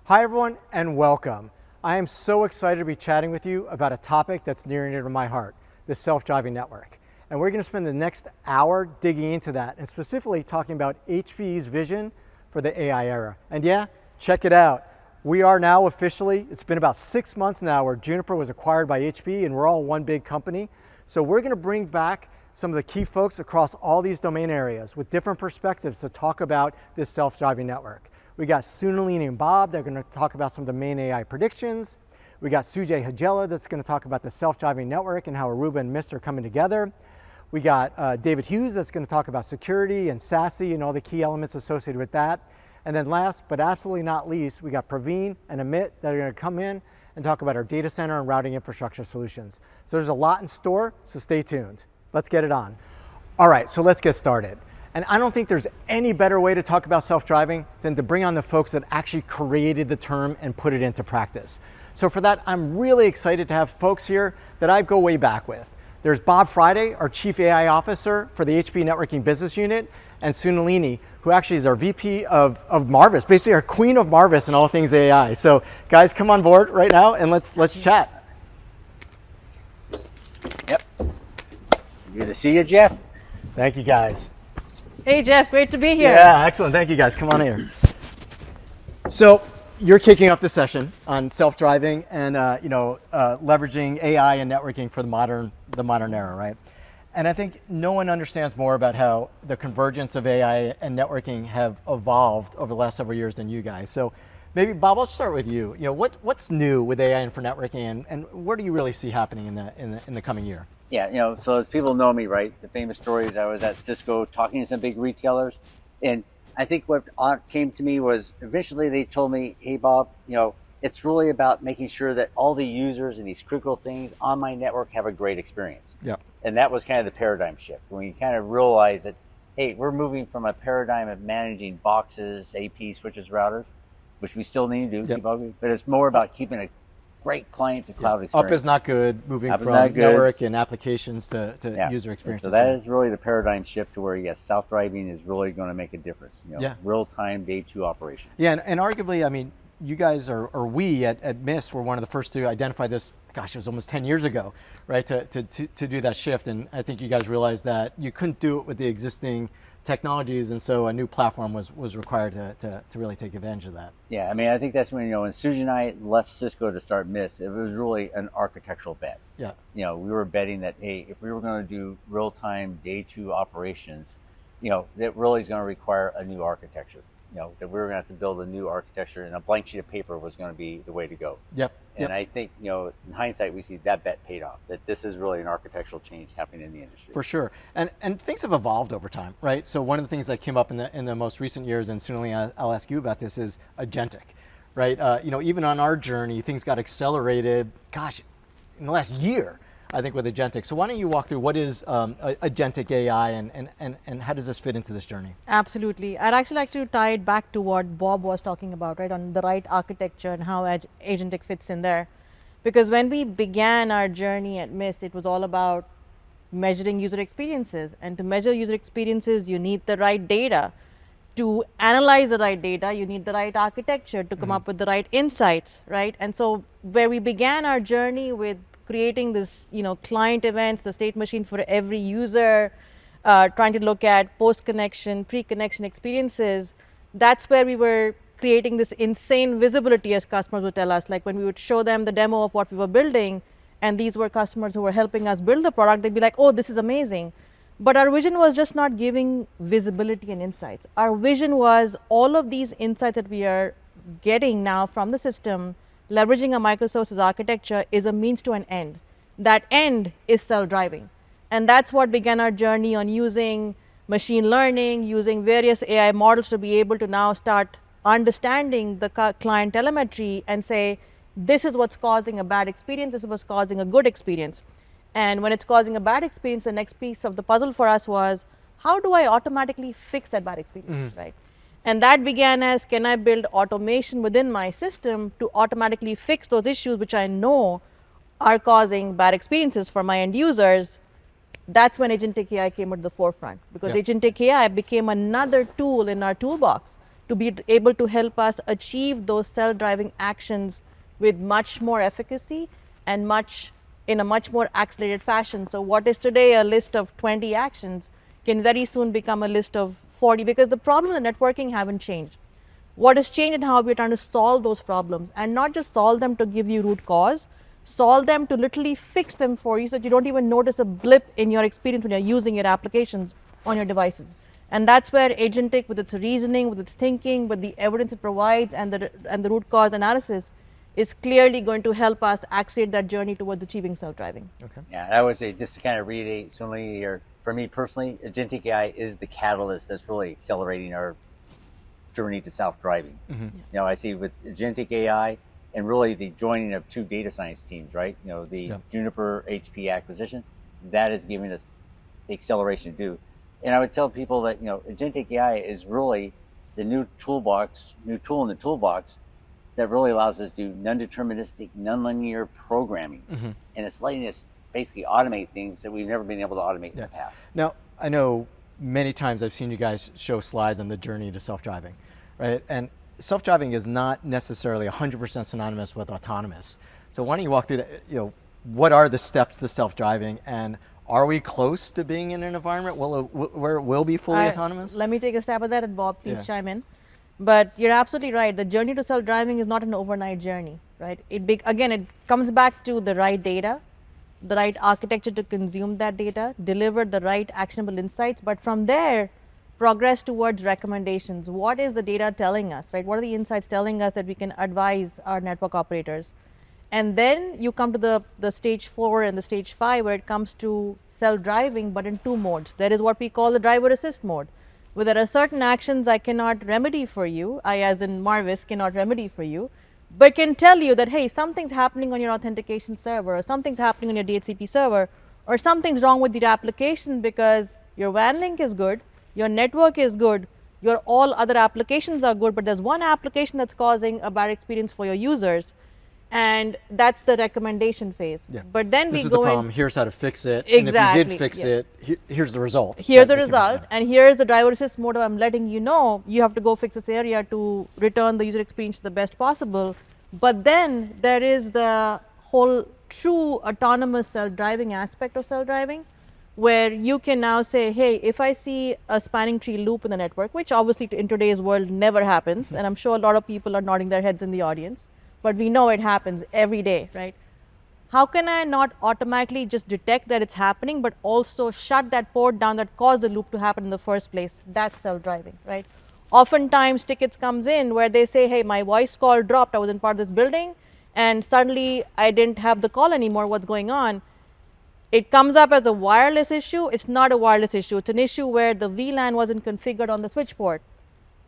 Hi everyone and welcome. I am so excited to be chatting with you about a topic that's near and dear to my heart, the self-driving network. And we're going to spend the next hour digging into that and specifically talking about HPE's vision for the AI era. And yeah, check it out. We are now officially, it's been about 6 months now where Juniper was acquired by HPE and we're all one big company. So we're going to bring back some of the key folks across all these domain areas with different perspectives to talk about this self-driving network. We got Sunalini and Bob, they're going to talk about some of the main AI predictions. We got Sujay Hajela that's going to talk about the self-driving network and how Aruba and Mist are coming together. We got David Hughes that's going to talk about security and SASE and all the key elements associated with that. And then last but absolutely not least, we got Praveen and Amit that are going to come in and talk about our data center and routing infrastructure solutions. So there's a lot in store, so stay tuned. Let's get it on. All right, so let's get started. And I don't think there's any better way to talk about self-driving than to bring on the folks that actually created the term and put it into practice. So for that, I'm really excited to have folks here that I go way back with. There's Bob Friday, our Chief AI Officer for the HPE Networking Business Unit, and Sunalini, who actually is our VP of Marvis, basically our queen of Marvis and all things AI. So guys, come on board right now and let's chat. Yep. Good to see you, Jeff. Thank you guys. Hey Jeff, great to be here. Yeah, excellent. Thank you guys. Come on here. So you're kicking off the session on self-driving and leveraging AI and networking for the modern era, right? And I think no one understands more about how the convergence of AI and networking have evolved over the last several years than you guys. So maybe Bob, let's start with you. What's new with AI and for networking, and what do you really see happening in the coming year? Yeah, so as people know me, right, the famous story is I was at Cisco talking to some big retailers, and I think what came to me was eventually they told me, hey Bob, it's really about making sure that all the users and these critical things on my network have a great experience. Yeah. And that was kind of the paradigm shift when we kind of realized that, hey, we're moving from a paradigm of managing boxes, AP, switches, routers, which we still need to do, but it's more about keeping a great client to cloud experience. Up is not good, moving from network and applications to user experience. So that is really the paradigm shift to where, yes, self-driving is really going to make a difference. Real-time day two operations. Yeah, and arguably, I mean, you guys or we at Mist were one of the first to identify this, gosh, it was almost 10 years ago, right, to do that shift. And I think you guys realized that you couldn't do it with the existing technologies, and so a new platform was required to really take advantage of that. Yeah, I mean, I think that's when, when Suji and I left Cisco to start Mist, it was really an architectural bet. Yeah. We were betting that, hey, if we were going to do real-time day two operations, that really is going to require a new architecture. That we were going to have to build a new architecture, and a blank sheet of paper was going to be the way to go. Yep. And I think, in hindsight, we see that bet paid off, that this is really an architectural change happening in the industry. For sure. And things have evolved over time, right? So one of the things that came up in the most recent years, and Sunalini, I'll ask you about this, is agentic, right? Even on our journey, things got accelerated, gosh, in the last year, I think, with agentic. So why don't you walk through what is agentic AI and how does this fit into this journey? Absolutely. I'd actually like to tie it back to what Bob was talking about, right, on the right architecture and how agentic fits in there. Because when we began our journey at Mist, it was all about measuring user experiences. And to measure user experiences, you need the right data. To analyze the right data, you need the right architecture to come up with the right insights, right? And so where we began our journey with creating this, client events, the state machine for every user, trying to look at post-connection, pre-connection experiences, that's where we were creating this insane visibility, as customers would tell us. Like when we would show them the demo of what we were building, and these were customers who were helping us build the product, they'd be like, oh, this is amazing. But our vision was just not giving visibility and insights. Our vision was all of these insights that we are getting now from the system, leveraging a microservices architecture, is a means to an end. That end is self-driving. And that's what began our journey on using machine learning, using various AI models to be able to now start understanding the client telemetry and say, this is what's causing a bad experience, this is what's causing a good experience. And when it's causing a bad experience, the next piece of the puzzle for us was, how do I automatically fix that bad experience, right? And that began as, can I build automation within my system to automatically fix those issues which I know are causing bad experiences for my end users? That's when agentic AI came to the forefront, because agentic AI became another tool in our toolbox to be able to help us achieve those self-driving actions with much more efficacy and in a much more accelerated fashion. So what is today a list of 20 actions can very soon become a list of 40, because the problems in networking haven't changed. What has changed is how we're trying to solve those problems, and not just solve them to give you root cause, solve them to literally fix them for you so that you don't even notice a blip in your experience when you're using your applications on your devices. And that's where agentic, with its reasoning, with its thinking, with the evidence it provides, and the root cause analysis, is clearly going to help us accelerate that journey towards achieving self-driving. Okay. Yeah, I would say, just to kind of reiterate, certainly here, for me personally, agentic AI is the catalyst that's really accelerating our journey to self-driving. Mm-hmm. You know, I see with agentic AI and really the joining of two data science teams, right? You know, the Juniper HPE acquisition, that is giving us the acceleration to do. And I would tell people that, you know, agentic AI is really the new tool in the toolbox that really allows us to do non-deterministic, non-linear programming. Mm-hmm. And it's letting us basically automate things that we've never been able to automate in the past. Now, I know many times I've seen you guys show slides on the journey to self-driving, right? And self-driving is not necessarily 100% synonymous with autonomous. So why don't you walk through that, you know, what are the steps to self-driving, and are we close to being in an environment where it will be fully autonomous? Let me take a stab at that, and Bob, please chime in. But you're absolutely right. The journey to self-driving is not an overnight journey, right? Again, it comes back to the right data, the right architecture to consume that data, deliver the right actionable insights, but from there, progress towards recommendations. What is the data telling us, right? What are the insights telling us that we can advise our network operators? And then you come to the stage 4 and the stage 5, where it comes to self-driving, but in 2 modes. There is what we call the driver assist mode, where there are certain actions I cannot remedy for you, I as in Marvis cannot remedy for you, but can tell you that, hey, something's happening on your authentication server, or something's happening on your DHCP server, or something's wrong with your application because your WAN link is good, your network is good, your all other applications are good, but there's one application that's causing a bad experience for your users. And that's the recommendation phase. Yeah. But then this we is go the problem. in. Here's how to fix it. Exactly. And if you did fix it, here's the result. Here's the result, and here's the driver assist mode. I'm letting you know you have to go fix this area to return the user experience to the best possible. But then there is the whole true autonomous self-driving aspect of self-driving, where you can now say, hey, if I see a spanning tree loop in the network, which obviously in today's world never happens, and I'm sure a lot of people are nodding their heads in the audience, but we know it happens every day, right? How can I not automatically just detect that it's happening, but also shut that port down that caused the loop to happen in the first place? That's self-driving, right? Oftentimes tickets comes in where they say, hey, my voice call dropped, I was in part of this building, and suddenly I didn't have the call anymore, what's going on? It comes up as a wireless issue. It's not a wireless issue. It's an issue where the VLAN wasn't configured on the switch port.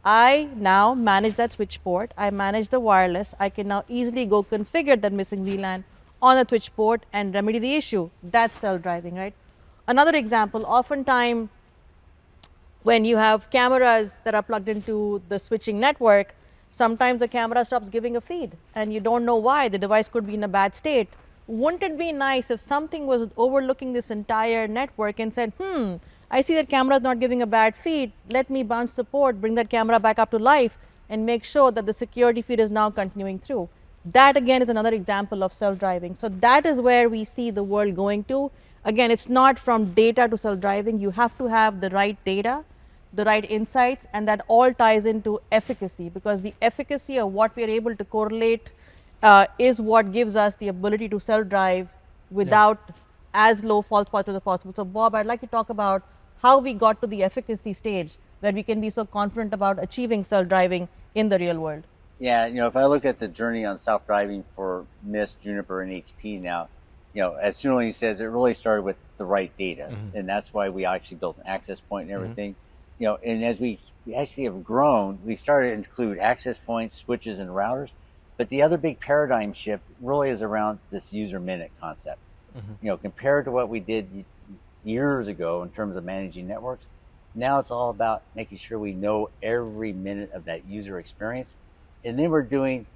I now manage that switch port. I manage the wireless. I can now easily go configure that missing VLAN on the switch port and remedy the issue. That's self-driving, right? Another example, oftentimes when you have cameras that are plugged into the switching network, sometimes the camera stops giving a feed and you don't know why. The device could be in a bad state. Wouldn't it be nice if something was overlooking this entire network and said, I see that camera is not giving a bad feed. Let me bounce the port, bring that camera back up to life, and make sure that the security feed is now continuing through. That again is another example of self-driving. So that is where we see the world going to. Again, it's not from data to self-driving. You have to have the right data, the right insights, and that all ties into efficacy, because the efficacy of what we are able to correlate is what gives us the ability to self-drive without as low false positives as possible. So Bob, I'd like to talk about how we got to the efficacy stage where we can be so confident about achieving self-driving in the real world. Yeah, you know, if I look at the journey on self-driving for Mist, Juniper, and HP now, you know, as Sunil says, it really started with the right data. And that's why we actually built an access point and everything. You know, and as we actually have grown, we've started to include access points, switches, and routers. But the other big paradigm shift really is around this user minute concept. You know, compared to what we did years ago in terms of managing networks, now it's all about making sure we know every minute of that user experience. And then we're doing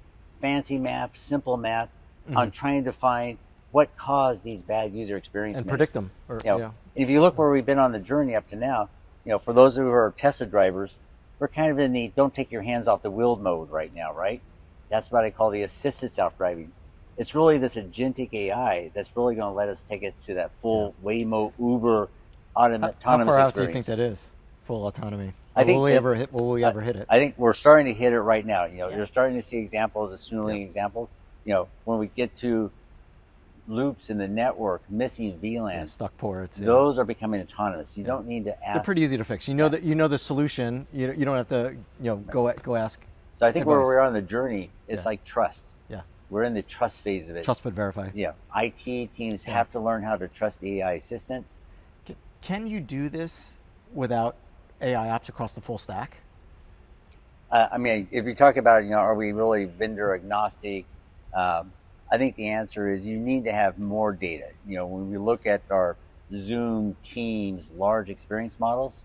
fancy math, simple math on trying to find what caused these bad user experience and minutes. predict them. Or, You know, if you look where we've been on the journey up to now, you know, for those who are Tesla drivers, we're kind of in the don't take your hands off the wheel mode right now, right? That's what I call the assisted self-driving. It's really this agentic AI that's really going to let us take it to that full Waymo, Uber, autonomous How far out experience. do you think that is? Full autonomy. I think will we ever hit it? I think we're starting to hit it right now. You know, Yeah. you're starting to see examples, assuming examples. You know, when we get to loops in the network, missing VLANs, Stuck ports. those are becoming autonomous. You don't need to ask. They're pretty easy to fix. You know that the solution. You don't have to go ask. So I think where advice. we're on the journey is Yeah. like trust. Yeah. We're in the trust phase of it. Trust but verify. Yeah. IT teams have to learn how to trust the AI assistants. Can you do this without AI ops across the full stack? I mean, if you talk about, are we really vendor agnostic? I think the answer is you need to have more data. You know, when we look at our Zoom, Teams, large experience models,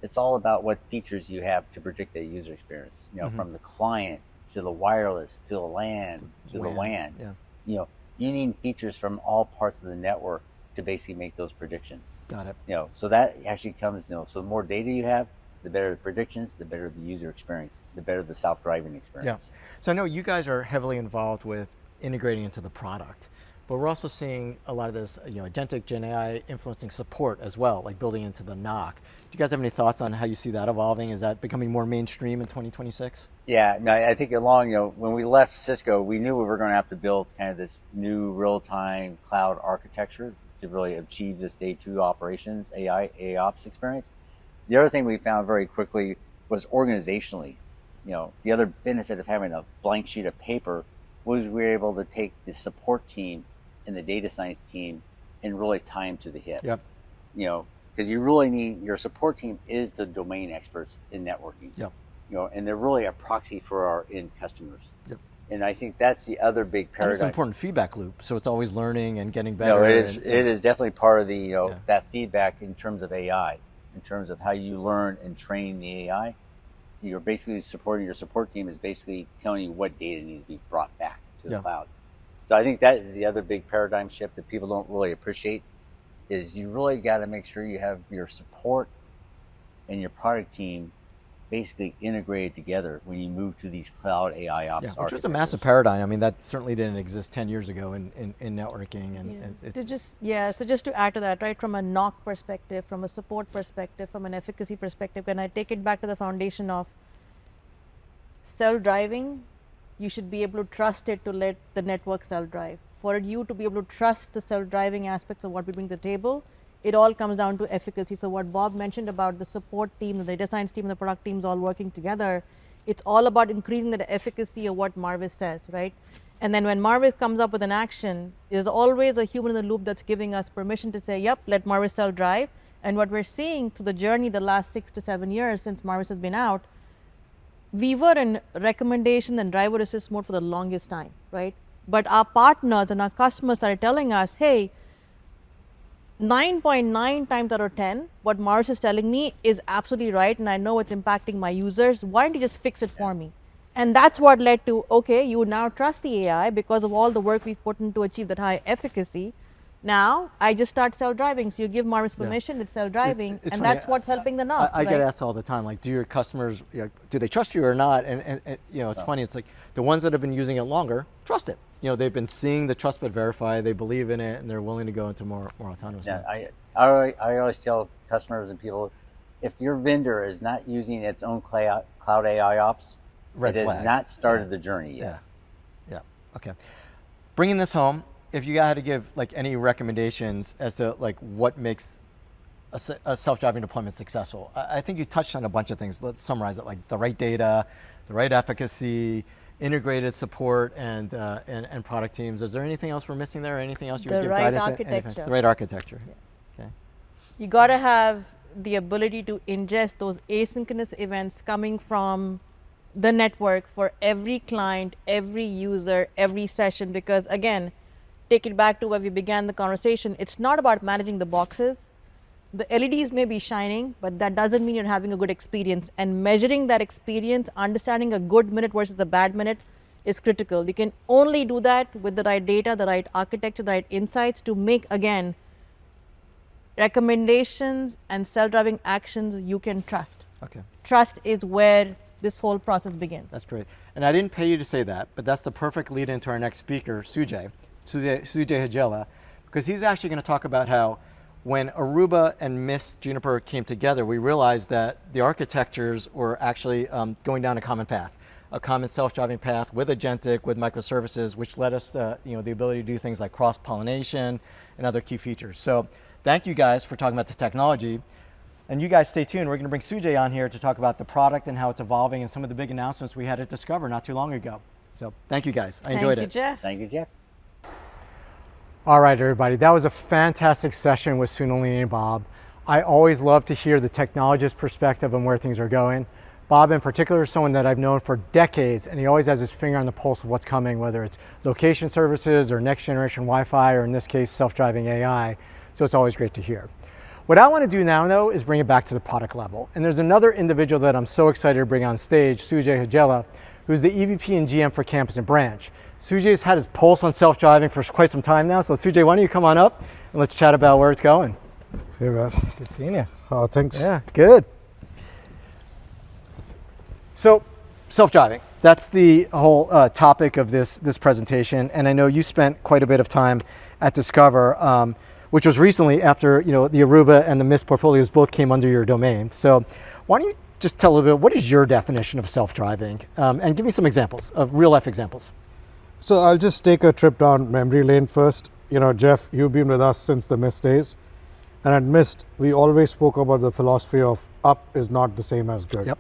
it's all about what features you have to predict the user experience. You know, from the client to the wireless to the LAN to the WAN. Yeah. You know, you need features from all parts of the network to basically make those predictions. Got it. You know, so that actually comes, so the more data you have, the better the predictions, the better the user experience, the better the self-driving experience. Yeah. So I know you guys are heavily involved with integrating into the product, but we're also seeing a lot of this, agentic Gen AI influencing support as well, like building into the NOC. Do you guys have any thoughts on how you see that evolving? Is that becoming more mainstream in 2026? Yeah, no, I think when we left Cisco, we knew we were going to have to build kind of this new real-time cloud architecture to really achieve this day two operations, AI ops experience. The other thing we found very quickly was organizationally, the other benefit of having a blank sheet of paper was we were able to take the support team and the data science team and really tie them to the hip. Yep. Because you really need, your support team is the domain experts in networking. Yep. And they're really a proxy for our end customers. Yep. And I think that's the other big paradigm. And it's an important feedback loop, so it's always learning and getting better. No, it is definitely part of the that feedback in terms of AI, in terms of how you learn and train the AI. You're basically supporting your support team is basically telling you what data needs to be brought back to the cloud. So I think that is the other big paradigm shift that people don't really appreciate is you really got to make sure you have your support and your product team basically integrated together when you move to these cloud AI ops which was a massive paradigm. I mean, that certainly didn't exist 10 years ago in networking. So just to add to that, right, from a NOC perspective, from a support perspective, from an efficacy perspective, when I take it back to the foundation of self-driving, you should be able to trust it to let the network self-drive. For you to be able to trust the self-driving aspects of what we bring to the table, it all comes down to efficacy. So what Bob mentioned about the support team, the data science team, and the product teams all working together, it's all about increasing the efficacy of what Marvis says, right? And then when Marvis comes up with an action, there's always a human in the loop that's giving us permission to say, yep, let Marvis self-drive. And what we're seeing through the journey the last 6 to 7 years since Marvis has been out, we were in recommendation and driver assist mode for the longest time, right? But our partners and our customers started telling us, hey, 9.9 times out of 10, what Marvis is telling me is absolutely right, and I know it's impacting my users. Why don't you just fix it for me? And that's what led to, okay, you now trust the AI because of all the work we've put in to achieve that high efficacy. Now, I just start self-driving. So you give Marvis permission, it's self-driving, and funny. that's what's helping the NOC. I get asked all the time, like, do your customers, do they trust you or not? And it's funny, it's like the ones that have been using it longer, trust it. They've been seeing the trust but verify, they believe in it, and they're willing to go into more autonomous. Yeah, I always tell customers and people, if your vendor is not using its own cloud AI ops, Red it flag. has not started the journey yet. Yeah, okay. Bringing this home, if you had to give like any recommendations as to like what makes a self-driving deployment successful, I think you touched on a bunch of things. Let's summarize it: like the right data, the right efficacy, integrated support, and product teams. Is there anything else we're missing there? Or anything else you would give guidance? Architecture. The right architecture. Yeah. Okay. You got to have the ability to ingest those asynchronous events coming from the network for every client, every user, every session, because again, take it back to where we began the conversation. It's not about managing the boxes. The LEDs may be shining, but that doesn't mean you're having a good experience. And measuring that experience, understanding a good minute versus a bad minute is critical. You can only do that with the right data, the right architecture, the right insights to make, again, recommendations and self-driving actions you can trust. Okay. Trust is where this whole process begins. That's great. And I didn't pay you to say that, but that's the perfect lead into our next speaker, Sujay Hajela, because he's actually going to talk about how when Aruba and Mist Juniper came together, we realized that the architectures were actually going down a common path, a common self-driving path with agentic, with microservices, which led us the ability to do things like cross-pollination and other key features. So thank you guys for talking about the technology. And you guys stay tuned. We're going to bring Sujay on here to talk about the product and how it's evolving and some of the big announcements we had at Discover not too long ago. So thank you guys. I enjoyed it. Thank you, Jeff. Thank you, Jeff. All right, everybody. That was a fantastic session with Sunalini and Bob. I always love to hear the technologist perspective on where things are going. Bob in particular is someone that I've known for decades, and he always has his finger on the pulse of what's coming, whether it's location services or next generation Wi-Fi, or in this case, self-driving AI. So it's always great to hear. What I want to do now, though, is bring it back to the product level. And there's another individual that I'm so excited to bring on stage, Sujay Hajela, who's the EVP and GM for Campus and Branch. Sujay's had his pulse on self-driving for quite some time now. So Sujay, why don't you come on up and let's chat about where it's going. Hey, man. Good seeing you. Oh, thanks. Yeah, good. So self-driving, that's the whole topic of this presentation. And I know you spent quite a bit of time at Discover, which was recently after the Aruba and the Mist portfolios both came under your domain. So why don't you just tell a little bit, what is your definition of self-driving? And give me some examples of real life examples. So I'll just take a trip down memory lane first. Jeff, you've been with us since the Mist days. And at Mist, we always spoke about the philosophy of up is not the same as good. Yep.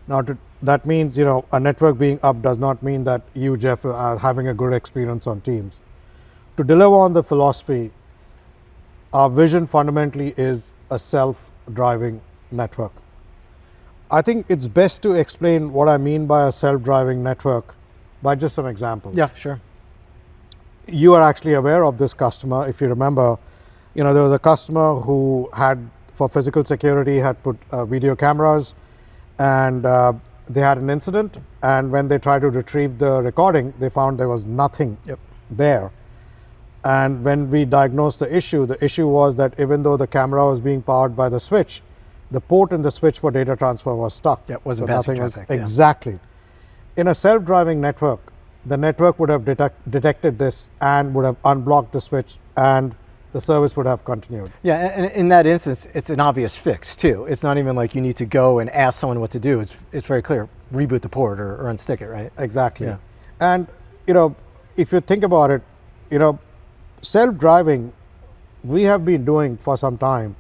Now, that means, a network being up does not mean that you, Jeff, are having a good experience on Teams. To deliver on the philosophy, our vision fundamentally is a self-driving network. I think it's best to explain what I mean by a self-driving network by just some examples. Yeah, sure. You are actually aware of this customer. If you remember, there was a customer who had, for physical security, had put video cameras, and they had an incident. And when they tried to retrieve the recording, they found there was nothing there. And when we diagnosed the issue was that even though the camera was being powered by the switch, the port in the switch for data transfer was stuck. Yeah, it wasn't passing traffic. Exactly. In a self-driving network, the network would have detected this and would have unblocked the switch, and the service would have continued. Yeah, and in that instance, it's an obvious fix too. It's not even like you need to go and ask someone what to do. It's very clear. Reboot the port or unstick it, right? Exactly. Yeah. And if you think about it, self-driving, we have been doing for some time.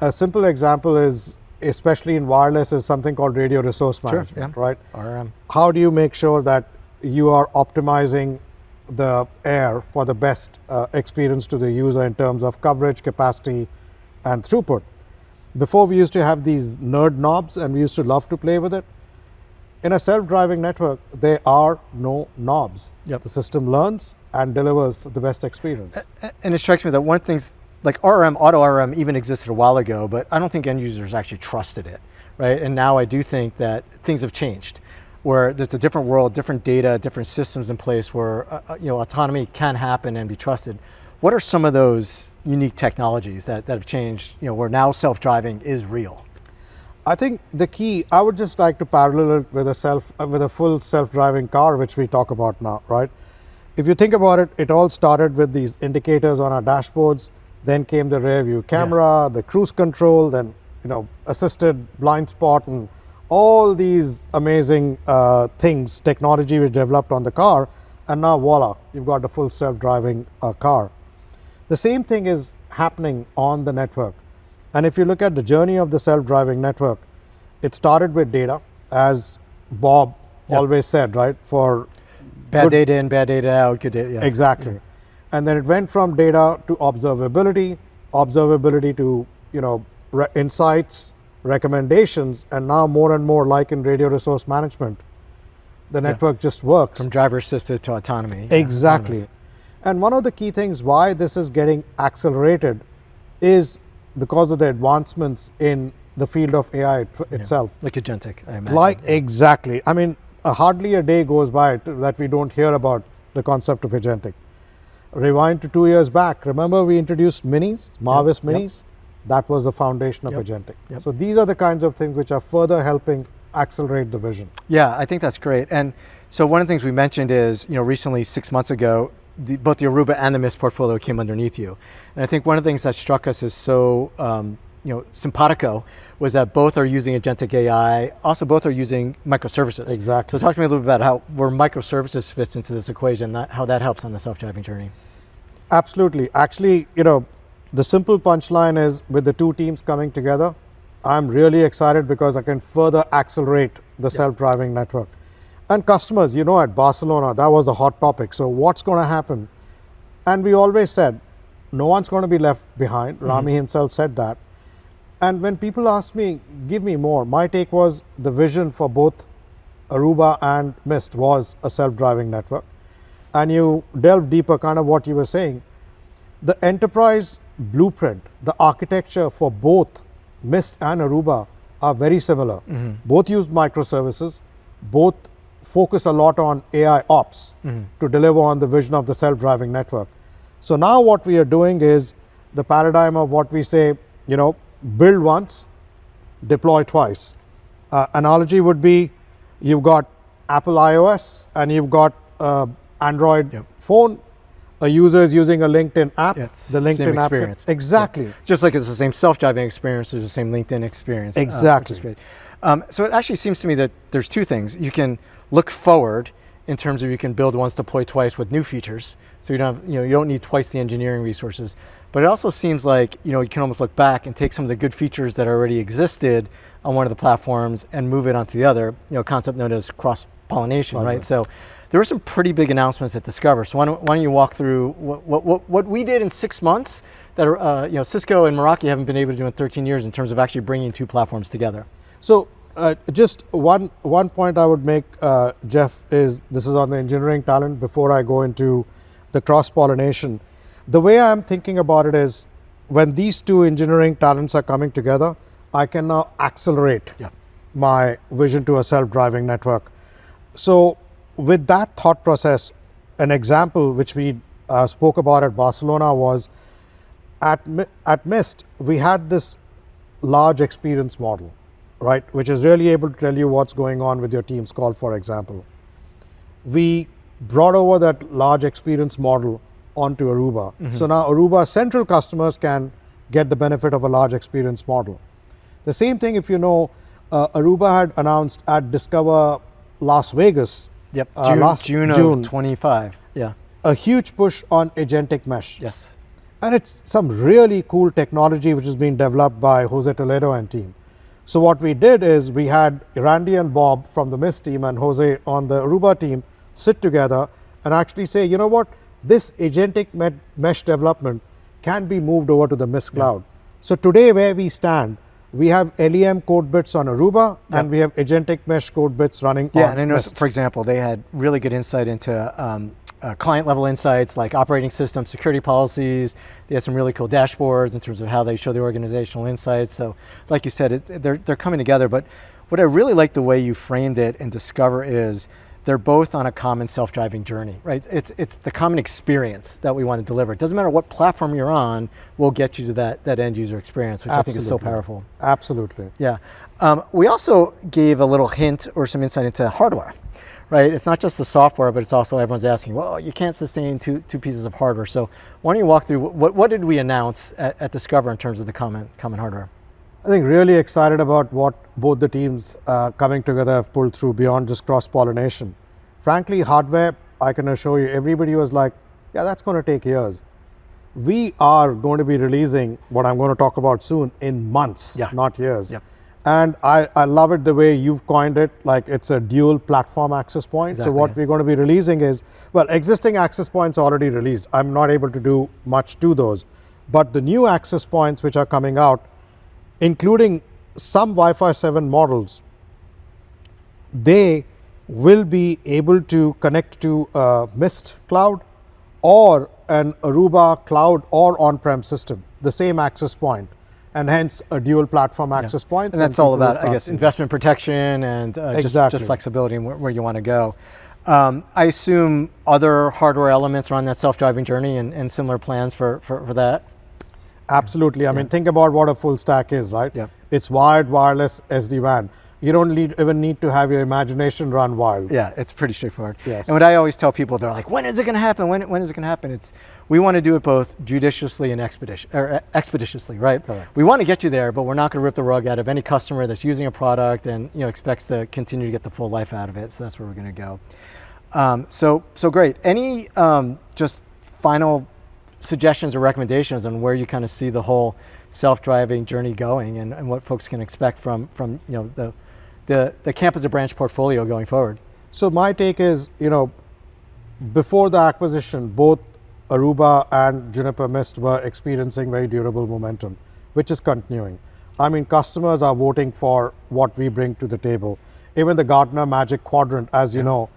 A simple example is, especially in wireless, is something called radio resource management, right? RM. How do you make sure that you are optimizing the air for the best experience to the user in terms of coverage, capacity, and throughput? Before, we used to have these nerd knobs, and we used to love to play with it. In a self-driving network, there are no knobs. Yep. The system learns and delivers the best experience. And it strikes me that one of the things, like auto RM even existed a while ago, but I don't think end users actually trusted it, right? And now I do think that things have changed, where there's a different world, different data, different systems in place where autonomy can happen and be trusted. What are some of those unique technologies that have changed, where now self-driving is real? I think the key, I would just like to parallel it with a full self-driving car, which we talk about now, right? If you think about it, it all started with these indicators on our dashboards. Then came the rear view camera, the cruise control, then assisted blind spot, and all these amazing things, technology we developed on the car, and now voila, you've got the full self-driving car. The same thing is happening on the network. And if you look at the journey of the self-driving network, it started with data, as Bob always said, right? For bad data in, bad data out, good data. Yeah. Exactly. Yeah. And then it went from data to observability to insights, recommendations, and now more and more, like in radio resource management, the network just works. From driver assisted to autonomy. Exactly. Autonomous. And one of the key things why this is getting accelerated is because of the advancements in the field of AI itself. Like agentic, I imagine. Exactly. I mean, hardly a day goes by that we don't hear about the concept of agentic. Rewind to 2 years back. Remember we introduced minis, Marvis minis? That was the foundation of Yep. agentic. Yep. So these are the kinds of things which are further helping accelerate the vision. Yeah, I think that's great. And so one of the things we mentioned is, recently 6 months ago, both the Aruba and the Mist portfolio came underneath you. And I think one of the things that struck us as so, simpatico was that both are using agentic AI, also both are using microservices. Exactly. So talk to me a little bit about where microservices fits into this equation, how that helps on the self-driving journey. Absolutely. Actually, the simple punchline is with the two teams coming together, I'm really excited because I can further accelerate the self-driving network. And customers, at Barcelona, that was a hot topic. So what's going to happen? And we always said, no one's going to be left behind. Rami himself said that. And when people ask me, give me more, my take was the vision for both Aruba and Mist was a self-driving network. And you delve deeper, kind of what you were saying, the enterprise blueprint, the architecture for both Mist and Aruba are very similar. Both use microservices, both focus a lot on AI ops to deliver on the vision of the self-driving network. So now what we are doing is the paradigm of what we say, build once, deploy twice. Analogy would be you've got Apple iOS and you've got Android phone. A user is using a LinkedIn app. Yeah, it's the LinkedIn same app. experience. Exactly. Yeah. It's just like it's the same self-driving experience, there's the same LinkedIn experience. Exactly. Which is great. So it actually seems to me that there's two things. You can look forward in terms of you can build once, deploy twice with new features. So you don't need twice the engineering resources. But it also seems like you can almost look back and take some of the good features that already existed on one of the platforms and move it onto the other. A concept known as cross-pollination, right? So there were some pretty big announcements at Discover. So why don't you walk through what we did in 6 months that Cisco and Meraki haven't been able to do in 13 years in terms of actually bringing two platforms together. So just one point I would make, Jeff, is this is on the engineering talent before I go into the cross-pollination. The way I'm thinking about it is when these two engineering talents are coming together, I can now accelerate my vision to a self-driving network. So with that thought process, an example which we spoke about at Barcelona was at Mist, we had this large experience model, right, which is really able to tell you what's going on with your team's call, for example. We brought over that large experience model onto Aruba. So now Aruba central customers can get the benefit of a large experience model. The same thing, if Aruba had announced at Discover Las Vegas. Yep, June of 25. Yeah. A huge push on agentic mesh. Yes. And it's some really cool technology which is being developed by Jose Toledo and team. So what we did is we had Randy and Bob from the Mist team and Jose on the Aruba team sit together and actually say, you know what, this agentic mesh development can be moved over to the Mist cloud. So today where we stand, we have LEM code bits on Aruba and we have agentic mesh code bits running on and I know, Mist. for example, they had really good insight into client level insights like operating system, security policies. They had some really cool dashboards in terms of how they show the organizational insights. So like you said, they're coming together. But what I really like the way you framed it in Discover is they're both on a common self-driving journey, right? It's the common experience that we want to deliver. It doesn't matter what platform you're on, we'll get you to that end user experience, which I think is so powerful. Absolutely. Yeah. We also gave a little hint or some insight into hardware, right? It's not just the software, but it's also everyone's asking, well, you can't sustain two pieces of hardware. So why don't you walk through what did we announce at Discover in terms of the common hardware? I think really excited about what both the teams coming together have pulled through beyond just cross-pollination. Frankly, hardware, I can assure you, everybody was like, yeah, that's going to take years. We are going to be releasing what I'm going to talk about soon in months, not years. Yep. And I love it the way you've coined it, like it's a dual platform access point. Exactly. So what we're going to be releasing is, well, existing access points already released. I'm not able to do much to those. But the new access points which are coming out, including some Wi-Fi 7 models, they will be able to connect to a Mist cloud or an Aruba cloud or on-prem system, the same access point, and hence a dual platform access point. And that's all about, I guess, investment protection and just flexibility and where you want to go. I assume other hardware elements are on that self-driving journey and similar plans for that? Absolutely. I mean, think about what a full stack is, right? Yeah. It's wired, wireless, SD-WAN. You don't even need to have your imagination run wild. Yeah, it's pretty straightforward. Yes. And what I always tell people, they're like, when is it going to happen? When is it going to happen? We want to do it both judiciously and expeditiously, right? Correct. We want to get you there, but we're not going to rip the rug out of any customer that's using a product and expects to continue to get the full life out of it. So that's where we're going to go. So great. Any just final suggestions or recommendations on where you kind of see the whole self-driving journey going and what folks can expect from the campus to branch portfolio going forward? So my take is, before the acquisition, both Aruba and Juniper Mist were experiencing very durable momentum, which is continuing. I mean, customers are voting for what we bring to the table. Even the Gartner Magic Quadrant, as you know,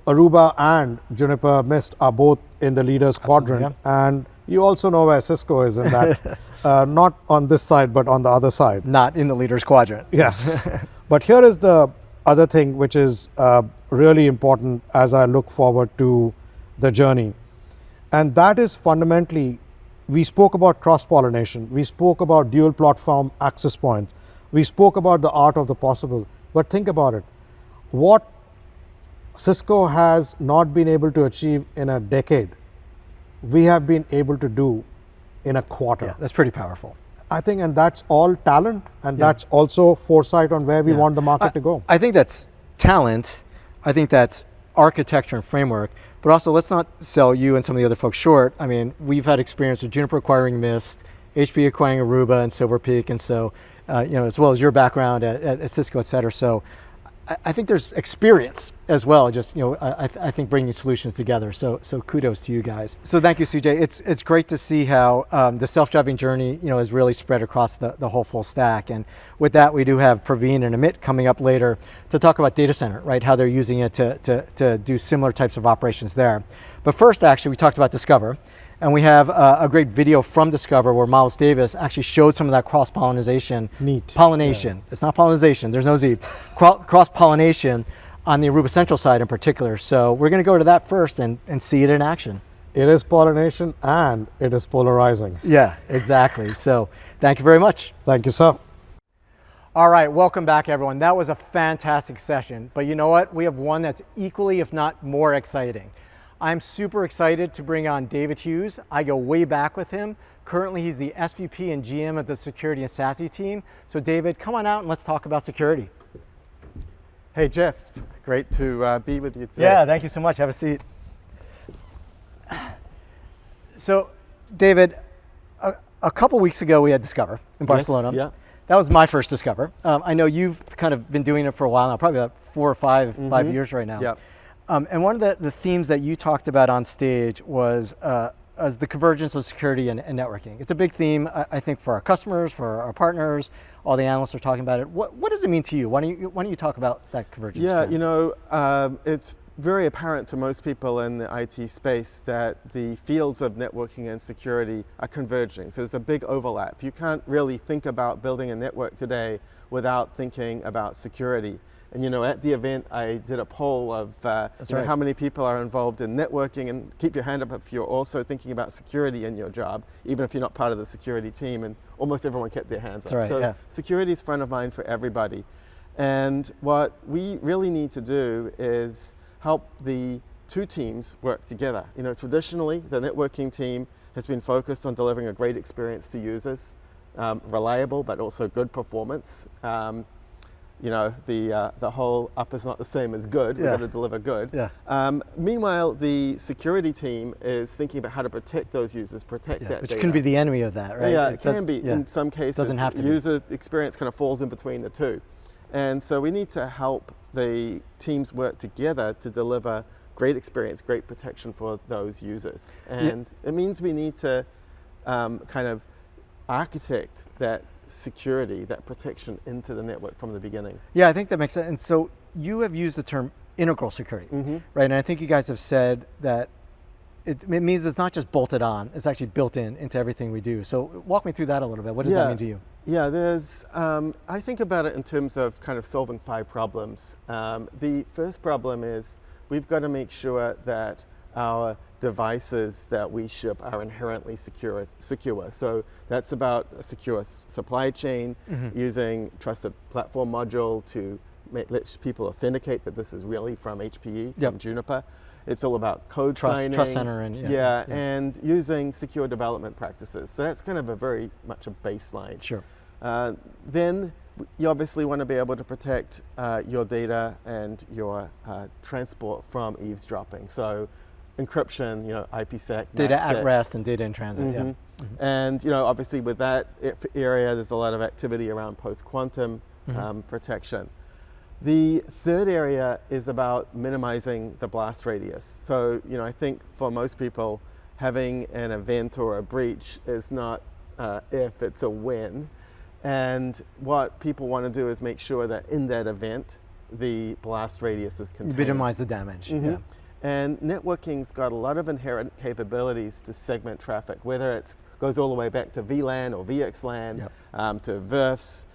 Aruba and Juniper Mist are both in the leaders quadrant, and you also know where Cisco is in that, not on this side, but on the other side. Not in the leaders quadrant. Yes. But here is the other thing which is really important as I look forward to the journey. And that is fundamentally, we spoke about cross-pollination. We spoke about dual platform access points. We spoke about the art of the possible. But think about it. What Cisco has not been able to achieve in a decade, we have been able to do in a quarter. Yeah, that's pretty powerful. I think, and that's all talent, and that's also foresight on where we want the market to go. I think that's talent. I think that's architecture and framework. But also, let's not sell you and some of the other folks short. I mean, we've had experience with Juniper acquiring Mist, HPE acquiring Aruba and Silver Peak, and so as well as your background at Cisco, et cetera. So I think there's experience as well. Just I think bringing solutions together. So kudos to you guys. So thank you, CJ. It's great to see how the self-driving journey has really spread across the whole full stack. And with that, we do have Praveen and Amit coming up later to talk about data center, right? How they're using it to do similar types of operations there. But first, actually, we talked about Discover. And we have a great video from Discover where Miles Davis actually showed some of that cross-pollination. Neat. Pollination. Yeah. It's not pollination, there's no Z. Cross-pollination on the Aruba Central side in particular. So we're going to go to that first and see it in action. It is pollination and it is polarizing. Yeah, exactly. So thank you very much. Thank you, sir. All right, welcome back, everyone. That was a fantastic session. But you know what? We have one that's equally, if not more exciting. I'm super excited to bring on David Hughes. I go way back with him. Currently, he's the SVP and GM of the security and SASE team. So David, come on out and let's talk about security. Hey, Jeff. Great to be with you today. Yeah, thank you so much. Have a seat. So, David, a couple weeks ago we had Discover in Barcelona. Yes, yeah. That was my first Discover. I know you've kind of been doing it for a while now, probably about 4 or 5 years right now. Yeah. And one of the themes that you talked about on stage was the convergence of security and networking. It's a big theme, I think, for our customers, for our partners. All the analysts are talking about it. What does it mean to you? Why don't you talk about that convergence? Yeah, it's very apparent to most people in the IT space that the fields of networking and security are converging. So there's a big overlap. You can't really think about building a network today without thinking about security. And at the event, I did a poll of how many people are involved in networking, and keep your hand up if you're also thinking about security in your job, even if you're not part of the security team, and almost everyone kept their hands up. Right, so security is front of mind for everybody. And what we really need to do is help the two teams work together. Traditionally, the networking team has been focused on delivering a great experience to users, reliable, but also good performance. The whole up is not the same as good. We've got to deliver good. Yeah. Meanwhile, the security team is thinking about how to protect those users, protect that which data. can be the enemy of that, right? Yeah, it can be. In some cases, doesn't have to user experience kind of falls in between the two. And so we need to help the teams work together to deliver great experience, great protection for those users. And it means we need to kind of architect that security, that protection into the network from the beginning. Yeah, I think that makes sense. And so you have used the term integral security, right? And I think you guys have said that it means it's not just bolted on, it's actually built into everything we do. So walk me through that a little bit. What does that mean to you? Yeah, there's, I think about it in terms of kind of solving 5 problems. The first problem is we've got to make sure that our devices that we ship are inherently secure. So that's about a secure supply chain, using trusted platform module to let people authenticate that this is really from HPE, from Juniper. It's all about code signing. Trust center and and using secure development practices. So that's kind of a very much a baseline. Sure. Then you obviously want to be able to protect your data and your transport from eavesdropping. So encryption, IPsec, data MACsec. at rest and data in transit. And obviously with that area, there's a lot of activity around post-quantum protection. The third area is about minimizing the blast radius. So, I think for most people, having an event or a breach is not if, it's a when. And what people want to do is make sure that in that event, the blast radius is contained. Minimize the damage. Yeah. And networking's got a lot of inherent capabilities to segment traffic, whether it goes all the way back to VLAN or VXLAN, to VRFs,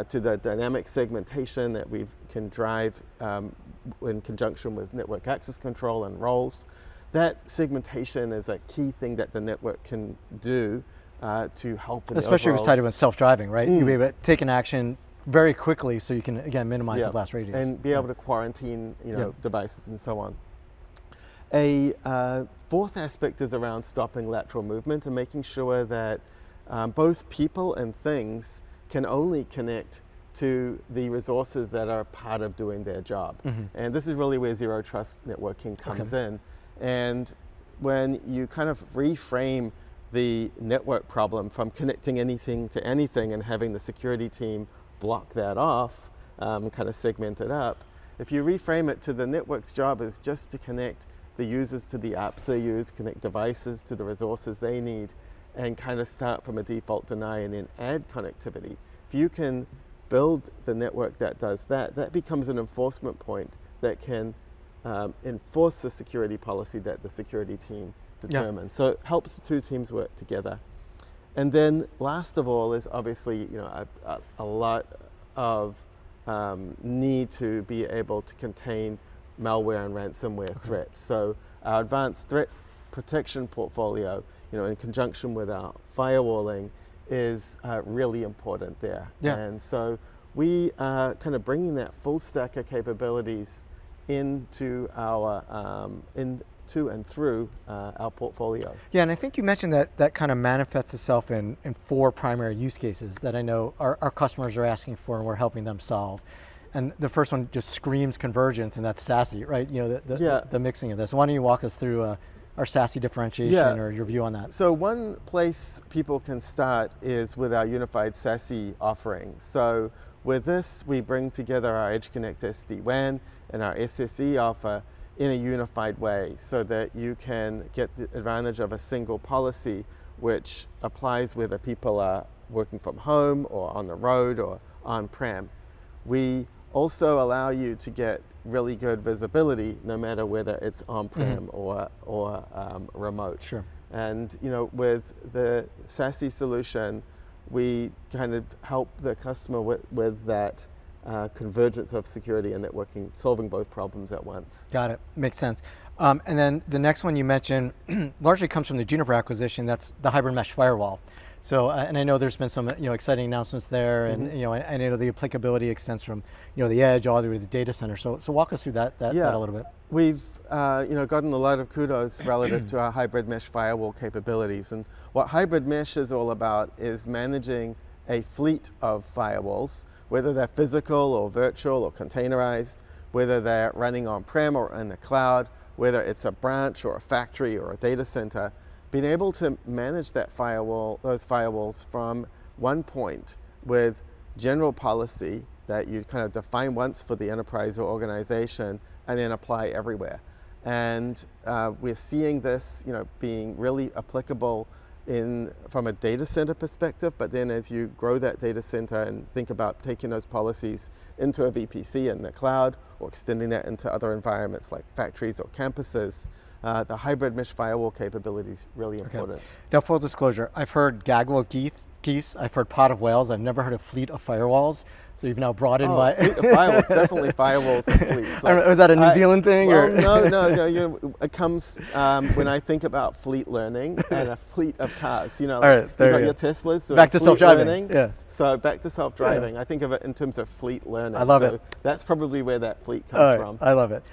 to the dynamic segmentation that we can drive in conjunction with network access control and roles. That segmentation is a key thing that the network can do to help with especially if it's tied with self-driving, right? You'll be able to take an action very quickly so you can, again, minimize the blast radius. And be able to quarantine devices and so on. A fourth aspect is around stopping lateral movement and making sure that both people and things can only connect to the resources that are part of doing their job. And this is really where zero trust networking comes in. And when you kind of reframe the network problem from connecting anything to anything and having the security team block that off, kind of segment it up, if you reframe it to the network's job is just to connect the users to the apps they use, connect devices to the resources they need, and kind of start from a default deny and then add connectivity. If you can build the network that does that, that becomes an enforcement point that can enforce the security policy that the security team determines. So it helps the two teams work together. And then last of all is obviously a lot of need to be able to contain malware and ransomware threats. So our advanced threat protection portfolio, in conjunction with our firewalling, is really important there. And so we are kind of bringing that full stack of capabilities into our into and through our portfolio. Yeah, and I think you mentioned that kind of manifests itself in 4 primary use cases that I know our customers are asking for and we're helping them solve. And the first one just screams convergence, and that's SASE, right? The mixing of this. Why don't you walk us through our SASE differentiation or your view on that? So one place people can start is with our unified SASE offering. So with this, we bring together our EdgeConnect SD-WAN and our SSE offer in a unified way so that you can get the advantage of a single policy which applies whether people are working from home or on the road or on-prem. We also allow you to get really good visibility no matter whether it's on-prem or remote. Sure. And with the SASE solution, we kind of help the customer with that convergence of security and networking, solving both problems at once. Got it, makes sense. And then the next one you mentioned largely comes from the Juniper acquisition. That's the hybrid mesh firewall. So, and I know there's been some exciting announcements there, and I know the applicability extends from the edge all the way to the data center. So walk us through that a little bit. We've gotten a lot of kudos relative to our hybrid mesh firewall capabilities, and what hybrid mesh is all about is managing a fleet of firewalls, whether they're physical or virtual or containerized, whether they're running on-prem or in the cloud, whether it's a branch or a factory or a data center. Being able to manage those firewalls from one point with general policy that you kind of define once for the enterprise or organization and then apply everywhere. And we're seeing this being really applicable from a data center perspective, but then as you grow that data center and think about taking those policies into a VPC in the cloud or extending that into other environments like factories or campuses, the hybrid mesh firewall capability is really important. Now, full disclosure, I've heard gaggle of geese piece. I've heard pot of whales. I've never heard of fleet of firewalls. So you've now brought in my fleet of firewalls, definitely firewalls and fleets. I don't know, was that a New Zealand thing? Well, or? no. It comes when I think about fleet learning and a fleet of cars. All right, there you've you got go. your Teslas doing Back to fleet self-driving, learning. yeah. So back to self-driving. I think of it in terms of fleet learning. I love so it. That's probably where that fleet comes from. I love it.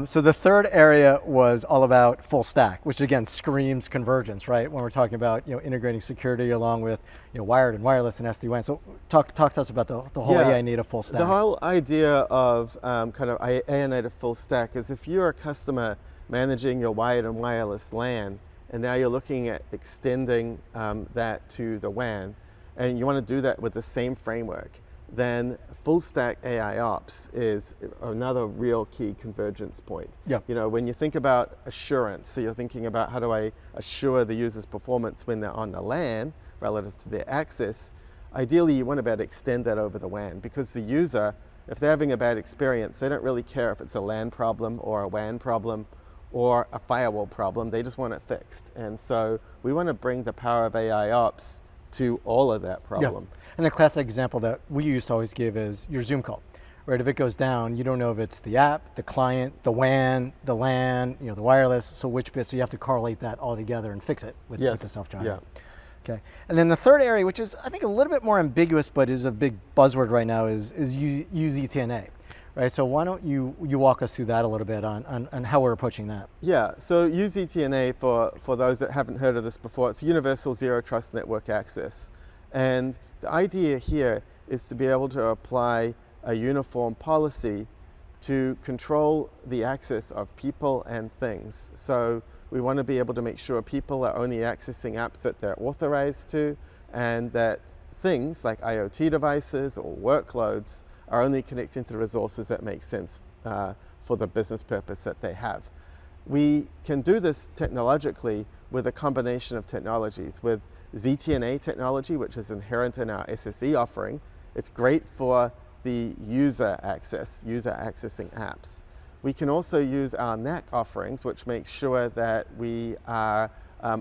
So the third area was all about full stack, which again screams convergence, right? When we're talking about integrating security along with wired and wireless and SD-WAN. So talk to us about the whole AI native full stack. The whole idea of kind of AI native full stack is if you're a customer managing your wired and wireless LAN, and now you're looking at extending that to the WAN, and you want to do that with the same framework, then full stack AI ops is another real key convergence point. Yep. When you think about assurance, so you're thinking about how do I assure the user's performance when they're on the LAN relative to their access, ideally you want to be able to extend that over the WAN, because the user, if they're having a bad experience, they don't really care if it's a LAN problem or a WAN problem or a firewall problem, they just want it fixed. And so we want to bring the power of AI ops to all of that problem. Yeah. And the classic example that we used to always give is your Zoom call, right? If it goes down, you don't know if it's the app, the client, the WAN, the LAN, the wireless, so which bit, so you have to correlate that all together and fix it with the self-driving. Yeah. Okay. And then the third area, which is I think a little bit more ambiguous, but is a big buzzword right now, is UZTNA. Right, so why don't you walk us through that a little bit on how we're approaching that? Yeah, so UZTNA, for those that haven't heard of this before, it's Universal Zero Trust Network Access. And the idea here is to be able to apply a uniform policy to control the access of people and things. So we want to be able to make sure people are only accessing apps that they're authorized to, and that things like IoT devices or workloads are only connecting to the resources that make sense for the business purpose that they have. We can do this technologically with a combination of technologies. With ZTNA technology, which is inherent in our SSE offering, it's great for the user accessing apps. We can also use our NAC offerings, which make sure that we are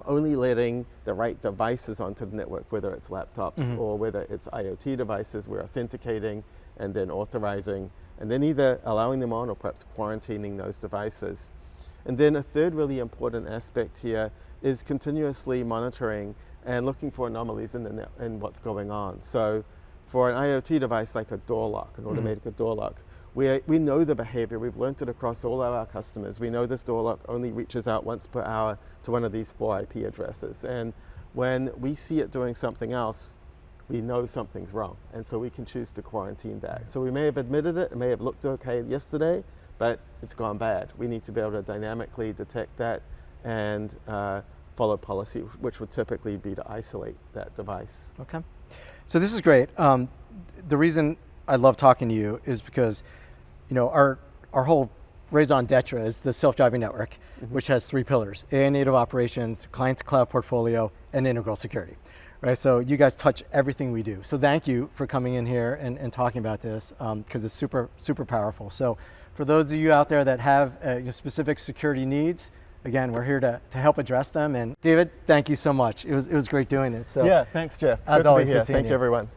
only letting the right devices onto the network, whether it's laptops or whether it's IoT devices. We're authenticating and then authorizing, and then either allowing them on or perhaps quarantining those devices. And then a third really important aspect here is continuously monitoring and looking for anomalies in what's going on. So for an IoT device like a door lock, an automated door lock, we know the behavior. We've learned it across all of our customers. We know this door lock only reaches out once per hour to one of these 4 IP addresses. And when we see it doing something else, we know something's wrong, and so we can choose to quarantine that. So we may have admitted it may have looked okay yesterday, but it's gone bad. We need to be able to dynamically detect that and follow policy, which would typically be to isolate that device. Okay, so this is great. The reason I love talking to you is because our whole raison d'etre is the self-driving network, which has 3 pillars: AI native operations, client-to-cloud portfolio, and integral security. Right, so you guys touch everything we do. So thank you for coming in here and talking about this, because it's super, super powerful. So for those of you out there that have specific security needs, again, we're here to help address them. And David, thank you so much. It was great doing it. So yeah, thanks, Jeff. As good always, to be here. good seeing Thank you, everyone.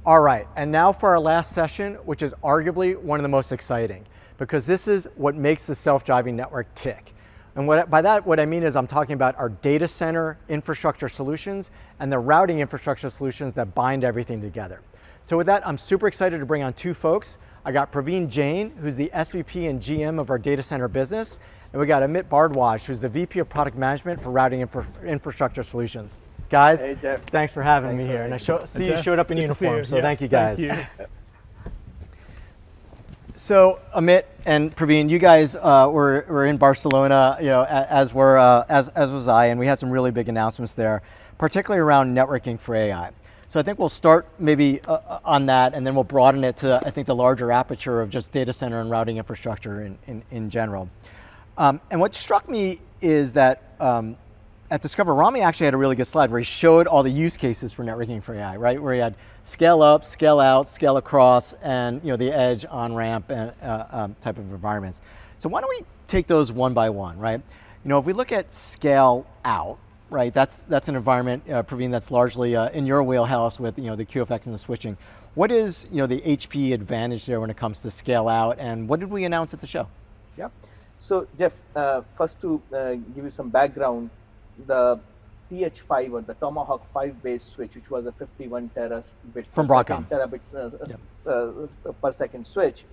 All right, and now for our last session, which is arguably one of the most exciting, because this is what makes the self-driving network tick. And by that, what I mean is I'm talking about our data center infrastructure solutions and the routing infrastructure solutions that bind everything together. So with that, I'm super excited to bring on 2 folks. I got Praveen Jain, who's the SVP and GM of our data center business, and we got Amit Bhardwaj, who's the VP of Product Management for Routing Infrastructure Solutions. Guys, hey, Jeff. Thanks for having me here. And I see you showed up in uniform, so thank you guys. Thank you. So Amit and Praveen, you guys were in Barcelona, as was I, and we had some really big announcements there, particularly around networking for AI. So I think we'll start maybe on that, and then we'll broaden it to, I think, the larger aperture of just data center and routing infrastructure in general. And what struck me is that at Discover, Rami actually had a really good slide where he showed all the use cases for networking for AI, right? Where he had scale up, scale out, scale across, and the edge, on-ramp, and type of environments. So why don't we take those one by one, right? If we look at scale out, right? That's an environment, Praveen, that's largely in your wheelhouse with the QFX and the switching. What is the HPE advantage there when it comes to scale out, and what did we announce at the show? Yeah. So Jeff, first to give you some background, the TH5 or the Tomahawk 5 based switch, which was a 51 terabit From per Broadcom. second, per second switch,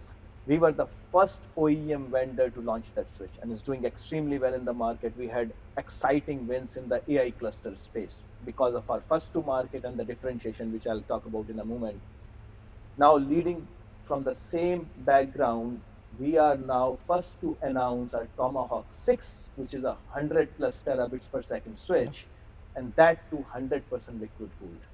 we were the first OEM vendor to launch that switch, and it's doing extremely well in the market. We had exciting wins in the AI cluster space because of our first to market and the differentiation, which I'll talk about in a moment. Now, leading from the same background, we are now first to announce our Tomahawk 6, which is a 100 plus terabits per second switch, and that to 100% liquid cooled.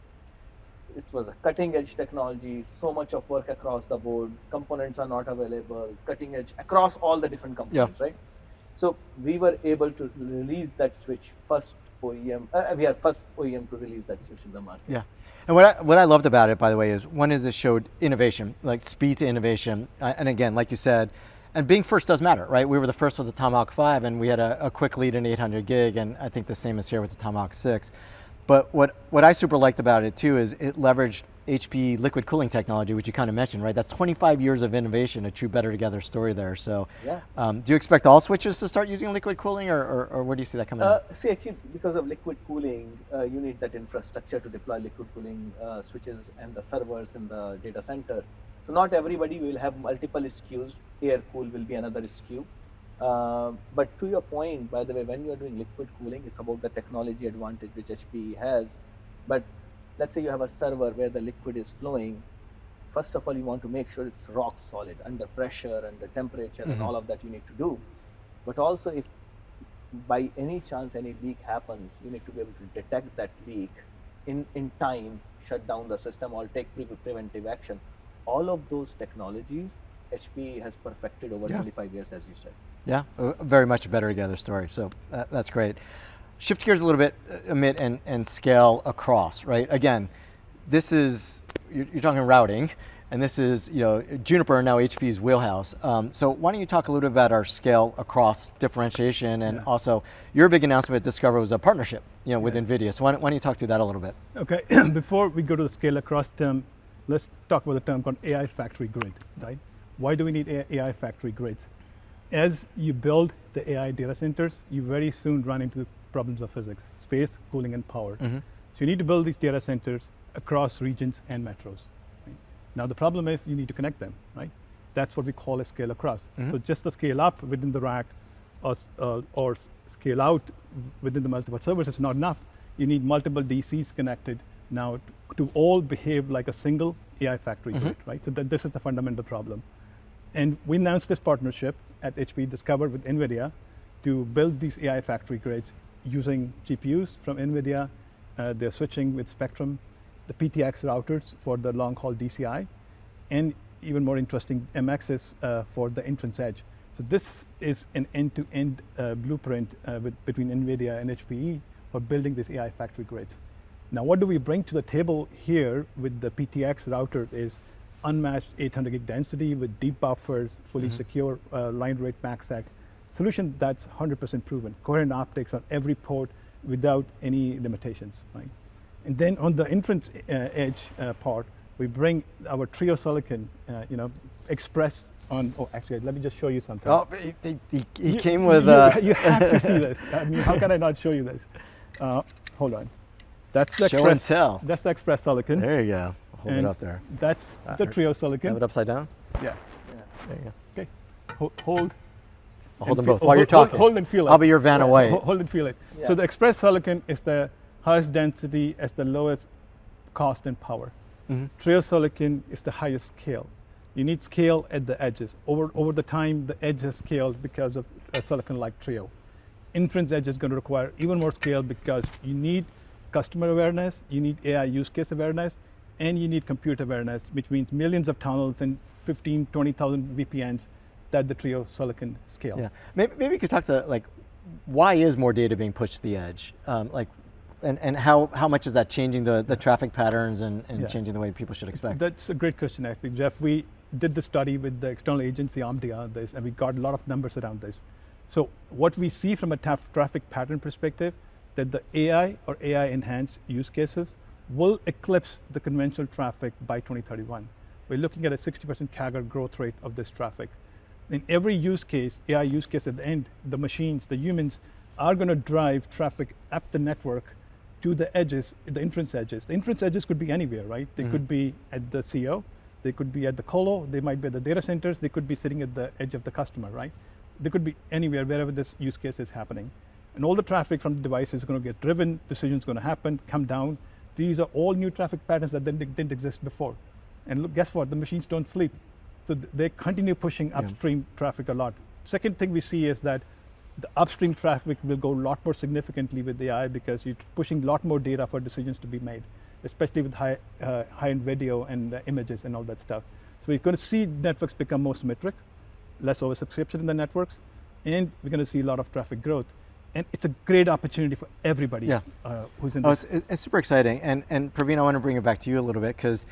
It was a cutting edge technology, so much of work across the board, components are not available, cutting edge across all the different components, right? So we were able to release that switch first OEM, we are first OEM to release that switch in the market. Yeah. And what I loved about it, by the way, is one is it showed innovation, like speed to innovation. And again, like you said, and being first does matter, right? We were the first with the Tomahawk 5, and we had a quick lead in 800 gig, and I think the same is here with the Tomahawk 6. But what I super liked about it too is it leveraged HPE liquid cooling technology, which you kind of mentioned, right? That's 25 years of innovation, a true better together story there. So Yeah. do you expect all switches to start using liquid cooling, or where do you see that coming in? See, actually, because of liquid cooling, you need that infrastructure to deploy liquid cooling switches and the servers in the data center. So not everybody will have multiple SKUs. Air cool will be another SKU. But to your point, by the way, when you are doing liquid cooling, it's about the technology advantage which HPE has. But let's say you have a server where the liquid is flowing. First of all, you want to make sure it's rock solid under pressure, under temperature, and all of that you need to do. But also, if by any chance any leak happens, you need to be able to detect that leak in time, shut down the system, or take preventive action. All of those technologies, HPE has perfected over 25 years, as you said. Yeah, very much a better together story. So that's great. Shift gears a little bit, Amit, and scale across, right? Again, this is, you're talking routing, and this is Juniper, now HPE's wheelhouse. So why don't you talk a little bit about our scale across differentiation, and also your big announcement at Discover was a partnership with NVIDIA. So why don't you talk through that a little bit? Okay, before we go to the scale across term, let's talk about the term called AI factory grid, right? Why do we need AI factory grids? As you build the AI data centers, you very soon run into the problems of physics, space, cooling, and power. So you need to build these data centers across regions and metros. Right? Now the problem is you need to connect them, right? That's what we call a scale across. So just the scale up within the rack or scale out within the multiple servers is not enough. You need multiple DCs connected now to all behave like a single AI factory grid, right? So this is the fundamental problem. And we announced this partnership at HPE Discover with NVIDIA to build these AI factory grids using GPUs from NVIDIA. They're switching with Spectrum, the PTX routers for the long-haul DCI, and even more interesting, MXs for the inference edge. So this is an end-to-end blueprint between NVIDIA and HPE for building these AI factory grids. Now, what do we bring to the table here with the PTX router is unmatched 800 gig density with deep buffers, fully secure line rate MACsec solution that's 100% proven. Coherent optics on every port without any limitations, right? And then on the inference edge part, we bring our Trio Silicon, Express on. Oh, actually, let me just show you something. Oh, he came with. You have to see this. I mean, how can I not show you this? Hold on. That's the Show and tell. That's the Express Silicon. There you go. Hold it And up there. That's the Trio Silicon. Have it upside down? Yeah. There you go. Okay. Hold. I'll hold them and both feel- while you're talking. Hold and feel it. I'll be your Vanna White. Hold and feel it. Yeah. So the Express Silicon is the highest density as the lowest cost and power. Trio Silicon is the highest scale. You need scale at the edges. Over the time, the edge has scaled because of a silicon like Trio. Inference edge is going to require even more scale because you need customer awareness, you need AI use case awareness, and you need compute awareness, which means millions of tunnels and 15, 20,000 VPNs that the Trio Silicon scales. Yeah. Maybe you could talk to why is more data being pushed to the edge? And how much is that changing the traffic patterns and changing the way people should expect? That's a great question, actually, Jeff. We did the study with the external agency Omdia on this, and we got a lot of numbers around this. So what we see from a traffic pattern perspective that the AI or AI-enhanced use cases will eclipse the conventional traffic by 2031. We're looking at a 60% CAGR growth rate of this traffic. In every use case, AI use case at the end, the machines, the humans, are going to drive traffic up the network to the edges, the inference edges. The inference edges could be anywhere, right? They could be at the CO, they could be at the colo, they might be at the data centers, they could be sitting at the edge of the customer, right? They could be anywhere, wherever this use case is happening. And all the traffic from the device is going to get driven, decisions going to happen, come down. These are all new traffic patterns that didn't exist before. And look, guess what? The machines don't sleep. So they continue pushing upstream traffic a lot. Second thing we see is that the upstream traffic will go a lot more significantly with AI because you're pushing a lot more data for decisions to be made, especially with high-end video and images and all that stuff. So we're going to see networks become more symmetric, less oversubscription in the networks, and we're going to see a lot of traffic growth. And it's a great opportunity for everybody who's in this. It's super exciting. And Praveen, I want to bring it back to you a little bit because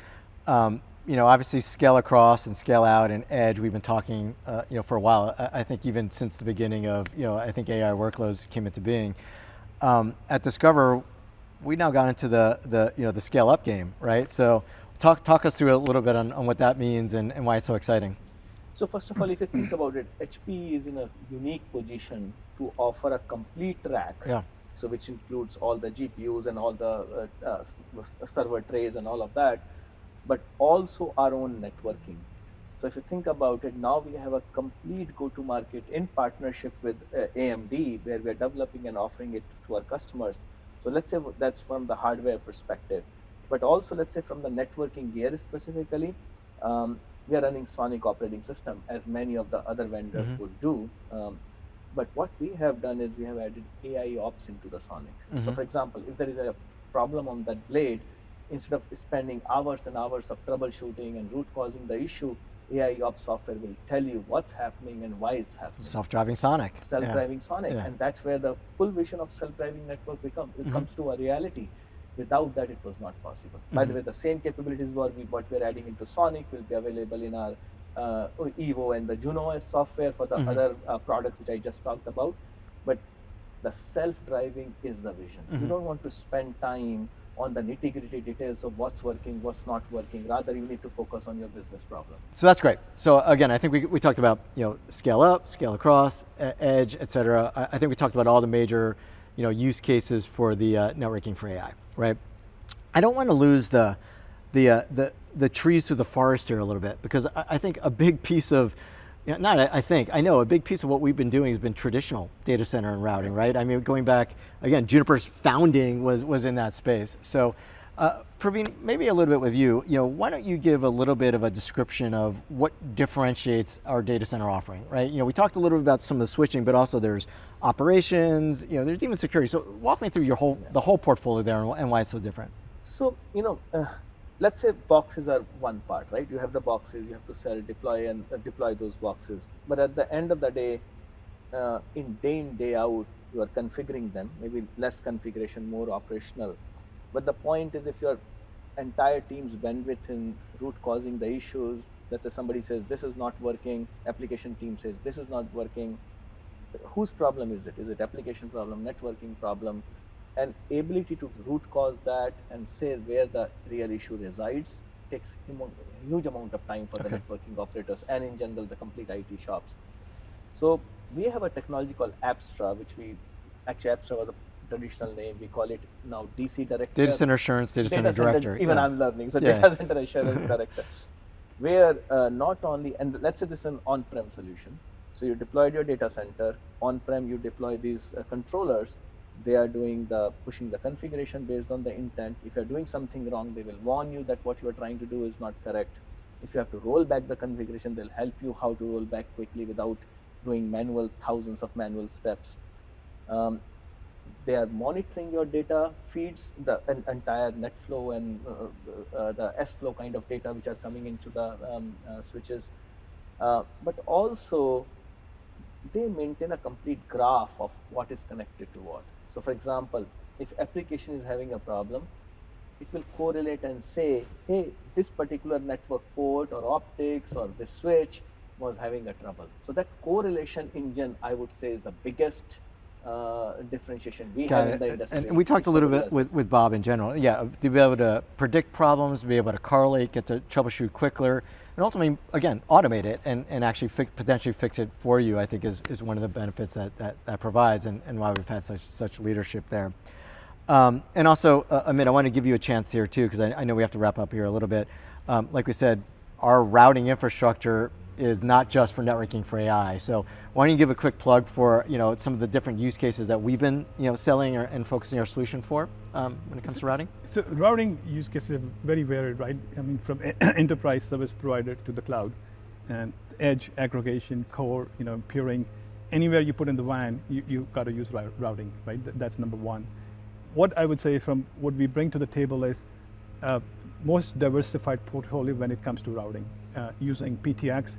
obviously scale across and scale out and edge, we've been talking for a while. I think even since the beginning of, I think AI workloads came into being. At Discover, we now got into the scale up game, right? So talk us through a little bit on what that means and why it's so exciting. So first of all, if you think about it, HPE is in a unique position to offer a complete rack. So which includes all the GPUs and all the server trays and all of that, but also our own networking. So if you think about it, now we have a complete go-to-market in partnership with AMD, where we're developing and offering it to our customers. So let's say that's from the hardware perspective, but also let's say from the networking gear specifically, we are running Sonic operating system as many of the other vendors would do. But what we have done is we have added AI ops into the Sonic. So for example, if there is a problem on that blade, instead of spending hours and hours of troubleshooting and root causing the issue, AI ops software will tell you what's happening and why it's happening. Self-driving Sonic. Self-driving Sonic. And that's where the full vision of self-driving network comes to a reality. Without that, it was not possible. By the way, the same capabilities what we're adding into Sonic will be available in our Evo and the Juno software for the other products which I just talked about. But the self-driving is the vision. You don't want to spend time on the nitty-gritty details of what's working, what's not working. Rather, you need to focus on your business problem. So that's great. So again, I think we talked about scale up, scale across, edge, et cetera. I think we talked about all the major use cases for the networking for AI, right? I don't want to lose the trees through the forest here a little bit, because I think a big piece of, I know a big piece of what we've been doing has been traditional data center and routing, right? I mean, going back, again, Juniper's founding was in that space. So Praveen, maybe a little bit with you, why don't you give a little bit of a description of what differentiates our data center offering, right? We talked a little bit about some of the switching, but also there's operations, there's even security. So walk me through the whole portfolio there and why it's so different. So, let's say boxes are one part, right? You have the boxes, you have to sell, deploy, and deploy those boxes. But at the end of the day, in, day out, you are configuring them, maybe less configuration, more operational. But the point is, if your entire team's bandwidth in root causing the issues, let's say somebody says, this is not working, application team says, this is not working, whose problem is it? Is it application problem, networking problem? And ability to root cause that and say where the real issue resides takes a huge amount of time for the networking operators and in general the complete IT shops. So we have a technology called Abstra, which Abstra was a traditional name. We call it now DC Director. Data Center Assurance, Data Center Director. Even I'm learning. So Data Center Assurance Director. Where not only, and let's say this is an on-prem solution. So you deployed your data center, on-prem you deploy these controllers. They are pushing the configuration based on the intent. If you're doing something wrong, they will warn you that what you're trying to do is not correct. If you have to roll back the configuration, they'll help you how to roll back quickly without doing thousands of manual steps. They are monitoring your data feeds, the entire net flow and the S flow kind of data which are coming into the switches. But also, they maintain a complete graph of what is connected to what. So for example, if application is having a problem, it will correlate and say, hey, this particular network port or optics or this switch was having a trouble. So that correlation engine, I would say, is the biggest differentiation we Got have in it. the industry. And we talked a little bit with Bob in general. Yeah, to be able to predict problems, be able to correlate, get to troubleshoot quicker, and ultimately, again, automate it and actually potentially fix it for you, I think is one of the benefits that provides, and why we've had such leadership there. And also, Amit, I want to give you a chance here too, because I know we have to wrap up here a little bit. Like we said, our routing infrastructure is not just for networking for AI. So why don't you give a quick plug for some of the different use cases that we've been selling and focusing our solution for when it comes to routing? So routing use cases are very varied, right? I mean, from enterprise service provider to the cloud, and edge aggregation, core, peering, anywhere you put in the WAN, you got to use routing, right? That's number one. What I would say from what we bring to the table is most diversified portfolio when it comes to routing, using PTX,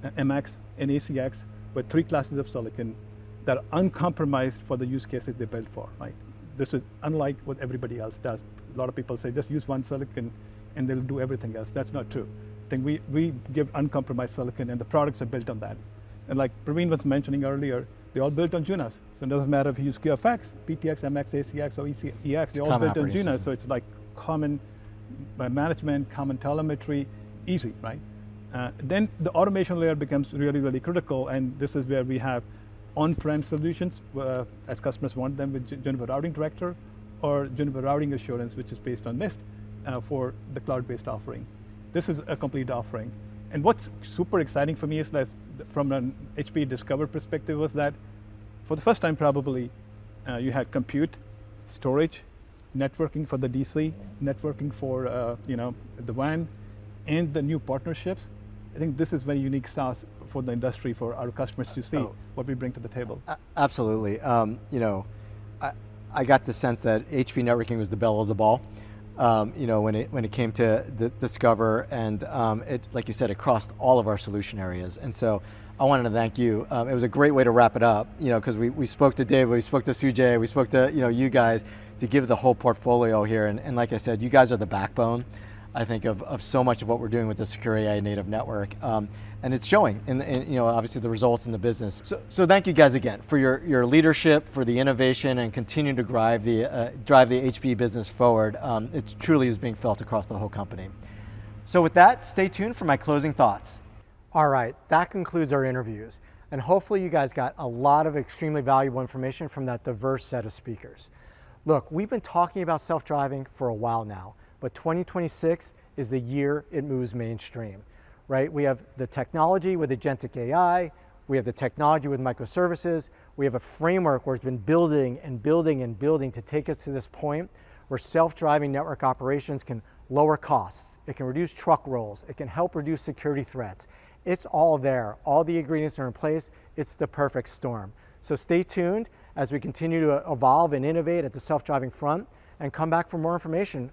MX, and ACX with 3 classes of silicon that are uncompromised for the use cases they built for, right? This is unlike what everybody else does. A lot of people say just use one silicon and they'll do everything else. That's not true. I think we give uncompromised silicon and the products are built on that. And like Praveen was mentioning earlier, they all built on Junos. So it doesn't matter if you use QFX, PTX, MX, ACX, or EX, they all built on Junos. So it's like common management, common telemetry, easy, right? Then the automation layer becomes really, really critical, and this is where we have on-prem solutions, as customers want them with Juniper Routing Director, or Juniper Routing Assurance, which is based on Mist for the cloud-based offering. This is a complete offering. And what's super exciting for me is that from an HPE Discover perspective was that for the first time probably, you had compute, storage, networking for the DC, networking for the WAN, and the new partnerships. I think this is very unique sauce for the industry, for our customers to see what we bring to the table. Absolutely. I got the sense that HP networking was the belle of the ball. When it came to Discover, and it, like you said, it crossed all of our solution areas. And so I wanted to thank you. It was a great way to wrap it up, because we spoke to Dave, we spoke to Sujay, we spoke to you guys to give the whole portfolio here. And like I said, you guys are the backbone, I think, of so much of what we're doing with the Secure AI native network. And it's showing in obviously the results in the business. So thank you guys again for your leadership, for the innovation, and continue to drive the HPE business forward. It truly is being felt across the whole company. So with that, stay tuned for my closing thoughts. All right, that concludes our interviews. And hopefully you guys got a lot of extremely valuable information from that diverse set of speakers. Look, we've been talking about self-driving for a while now, but 2026 is the year it moves mainstream, right? We have the technology with agentic AI, we have the technology with microservices, we have a framework where it's been building and building and building to take us to this point where self-driving network operations can lower costs, it can reduce truck rolls, it can help reduce security threats. It's all there, all the ingredients are in place, it's the perfect storm. So stay tuned as we continue to evolve and innovate at the self-driving front, and come back for more information